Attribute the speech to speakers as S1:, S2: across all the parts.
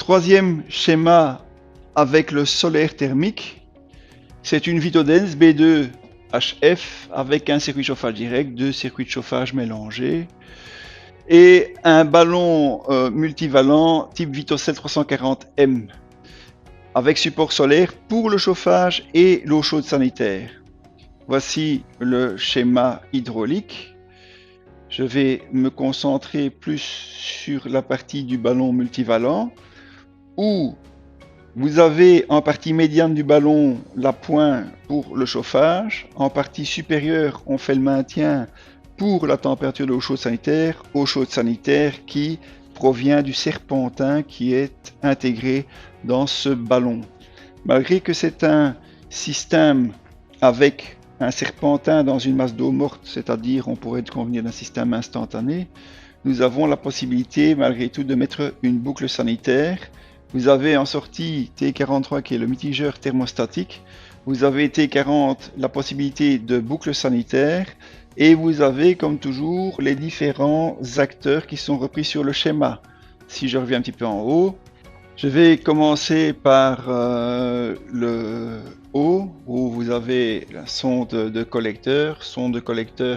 S1: Troisième schéma avec le solaire thermique, c'est une Vitodense B2 HF avec un circuit de chauffage direct, deux circuits de chauffage mélangés et un ballon multivalent type Vitocell 340M avec support solaire pour le chauffage et l'eau chaude sanitaire. Voici le schéma hydraulique. Je vais me concentrer plus sur la partie du ballon multivalent où vous avez en partie médiane du ballon la pointe pour le chauffage. En partie supérieure, on fait le maintien pour la température de l'eau chaude sanitaire qui provient du serpentin qui est intégré dans ce ballon. Malgré que c'est un système avec un serpentin dans une masse d'eau morte, c'est-à-dire on pourrait convenir d'un système instantané, nous avons la possibilité malgré tout de mettre une boucle sanitaire. Vous avez en sortie T43 qui est le mitigeur thermostatique, vous avez T40 la possibilité de boucle sanitaire et vous avez comme toujours les différents acteurs qui sont repris sur le schéma. Si je reviens un petit peu en haut, je vais commencer par le haut où vous avez la sonde de collecteur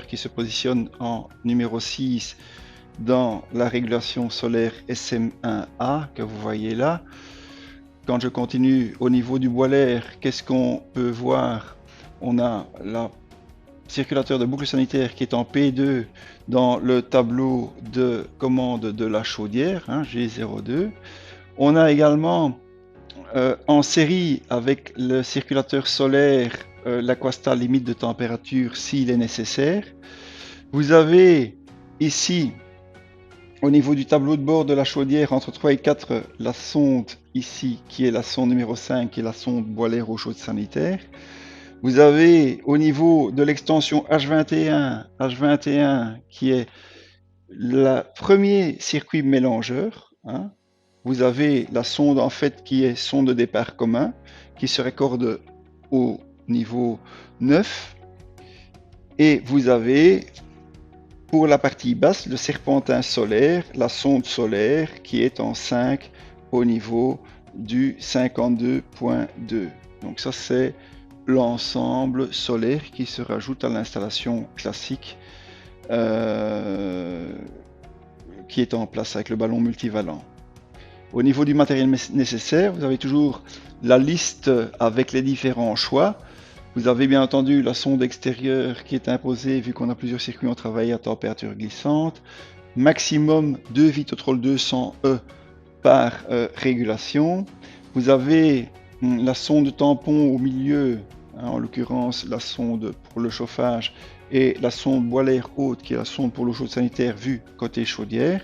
S1: qui se positionne en numéro 6 dans la régulation solaire SM1A que vous voyez là. Quand je continue au niveau du boiler, qu'est-ce qu'on peut voir? On a le circulateur de boucle sanitaire qui est en P2 dans le tableau de commande de la chaudière, G02. On a également en série avec le circulateur solaire l'aquasta limite de température s'il est nécessaire. Vous avez ici au niveau du tableau de bord de la chaudière entre 3 et 4 la sonde ici qui est la sonde numéro 5 qui est la sonde boiler eau chaude sanitaire. Vous avez au niveau de l'extension H21 qui est le premier circuit mélangeur. Vous avez la sonde en fait qui est sonde de départ commun qui se raccorde au niveau 9 et vous avez pour la partie basse le serpentin solaire, la sonde solaire qui est en 5 au niveau du 52.2. Donc ça c'est l'ensemble solaire qui se rajoute à l'installation classique qui est en place avec le ballon multivalent. Au niveau du matériel nécessaire, vous avez toujours la liste avec les différents choix. Vous avez bien entendu la sonde extérieure qui est imposée, vu qu'on a plusieurs circuits, on travaille à température glissante. Maximum 2 Vitotrol 200E par régulation. Vous avez la sonde tampon au milieu, en l'occurrence la sonde pour le chauffage, et la sonde boiler haute qui est la sonde pour l'eau chaude sanitaire vue côté chaudière.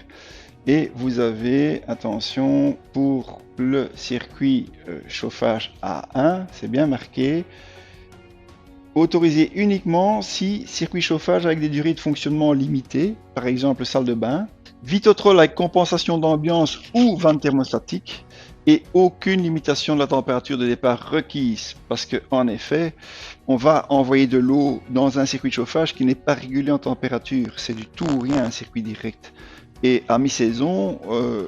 S1: Et vous avez, attention, pour le circuit chauffage A1, c'est bien marqué, autorisé uniquement si circuit chauffage avec des durées de fonctionnement limitées, par exemple salle de bain, Vitotrol avec compensation d'ambiance ou vanne thermostatique, et aucune limitation de la température de départ requise, parce qu'en effet, on va envoyer de l'eau dans un circuit de chauffage qui n'est pas régulé en température, c'est du tout ou rien un circuit direct. Et à mi-saison,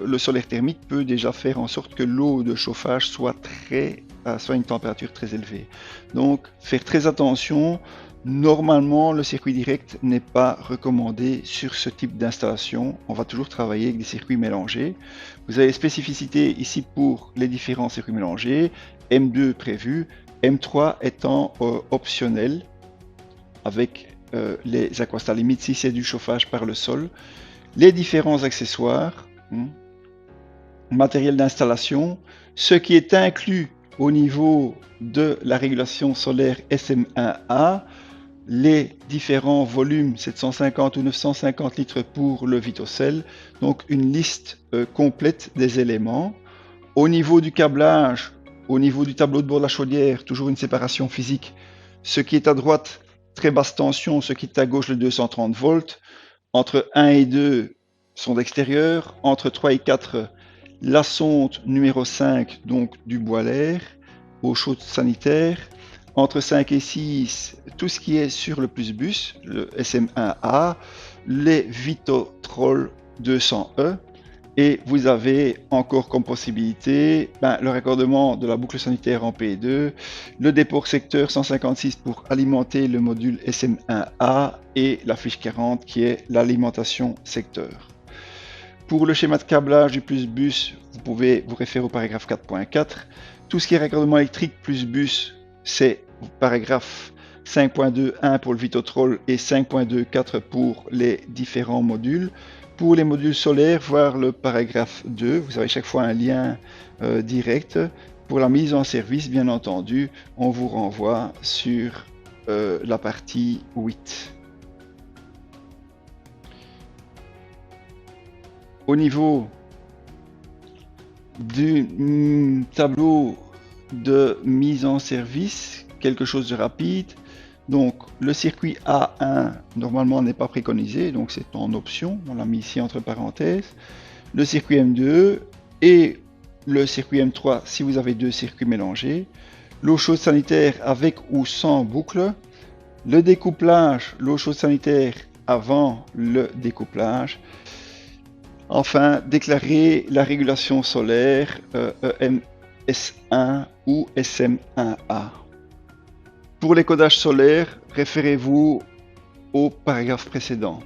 S1: le solaire thermique peut déjà faire en sorte que l'eau de chauffage soit à une température très élevée. Donc, faire très attention. Normalement, le circuit direct n'est pas recommandé sur ce type d'installation. On va toujours travailler avec des circuits mélangés. Vous avez spécificité ici pour les différents circuits mélangés. M2 prévu, M3 étant optionnel avec les aquasta limites si c'est du chauffage par le sol. Les différents accessoires, matériel d'installation, ce qui est inclus au niveau de la régulation solaire SM1A, les différents volumes 750 ou 950 litres pour le Vitocell, donc une liste complète des éléments. Au niveau du câblage, au niveau du tableau de bord de la chaudière, toujours une séparation physique. Ce qui est à droite, très basse tension, ce qui est à gauche, le 230 volts. Entre 1 et 2, sonde extérieure. Entre 3 et 4, la sonde numéro 5, donc du boiler, eau chaude sanitaire. Entre 5 et 6, tout ce qui est sur le plus bus, le SM1A, les Vitotrol 200E. Et vous avez encore comme possibilité le raccordement de la boucle sanitaire en P2, le déport secteur 156 pour alimenter le module SM1A et la fiche 40 qui est l'alimentation secteur. Pour le schéma de câblage du plus bus, vous pouvez vous référer au paragraphe 4.4. Tout ce qui est raccordement électrique plus bus, c'est paragraphe 5.2.1 pour le Vitotrol et 5.2.4 pour les différents modules. Pour les modules solaires, voir le paragraphe 2, vous avez chaque fois un lien direct. Pour la mise en service, bien entendu, on vous renvoie sur la partie 8. Au niveau du tableau de mise en service, quelque chose de rapide. Donc le circuit A1 normalement n'est pas préconisé, donc c'est en option, on l'a mis ici entre parenthèses. Le circuit M2 et le circuit M3 si vous avez deux circuits mélangés. L'eau chaude sanitaire avec ou sans boucle. Le découplage, l'eau chaude sanitaire avant le découplage. Enfin, déclarer la régulation solaire EMS1 ou SM1A. Pour les codages solaires, référez-vous au paragraphe précédent.